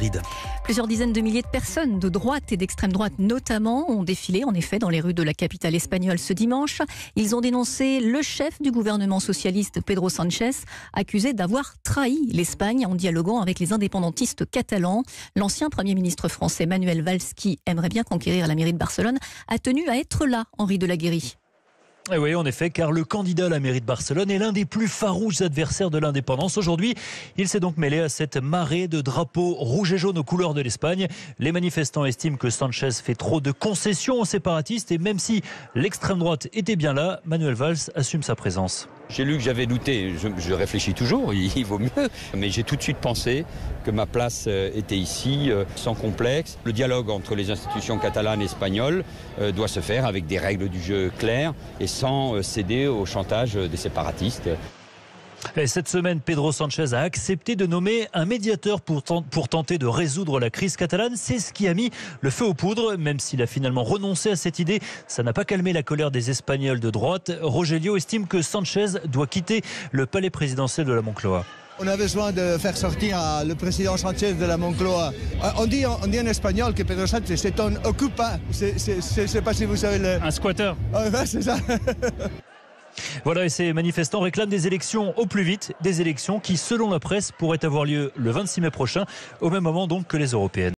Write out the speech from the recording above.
Madrid. Plusieurs dizaines de milliers de personnes de droite et d'extrême droite notamment ont défilé en effet dans les rues de la capitale espagnole ce dimanche. Ils ont dénoncé le chef du gouvernement socialiste Pedro Sánchez, accusé d'avoir trahi l'Espagne en dialoguant avec les indépendantistes catalans. L'ancien Premier ministre français Manuel Valls, qui aimerait bien conquérir la mairie de Barcelone, a tenu à être là, Henri Delaguérie. Et oui, en effet, car le candidat à la mairie de Barcelone est l'un des plus farouches adversaires de l'indépendance. Aujourd'hui, il s'est donc mêlé à cette marée de drapeaux rouges et jaunes aux couleurs de l'Espagne. Les manifestants estiment que Sánchez fait trop de concessions aux séparatistes et même si l'extrême droite était bien là, Manuel Valls assume sa présence. J'ai lu que j'avais douté, je réfléchis toujours, il vaut mieux, mais j'ai tout de suite pensé que ma place était ici, sans complexe. Le dialogue entre les institutions catalanes et espagnoles doit se faire avec des règles du jeu claires et sans céder au chantage des séparatistes. Et cette semaine, Pedro Sánchez a accepté de nommer un médiateur pour tenter de résoudre la crise catalane. C'est ce qui a mis le feu aux poudres, même s'il a finalement renoncé à cette idée. Ça n'a pas calmé la colère des Espagnols de droite. Rogelio estime que Sánchez doit quitter le palais présidentiel de la Moncloa. On a besoin de faire sortir le président Sánchez de la Moncloa. On dit en espagnol que Pedro Sánchez c'est un ocupa. Je ne sais pas si vous savez Un squatter. Ouais, c'est ça. Voilà, et ces manifestants réclament des élections au plus vite, des élections qui, selon la presse, pourraient avoir lieu le 26 mai prochain, au même moment donc que les européennes.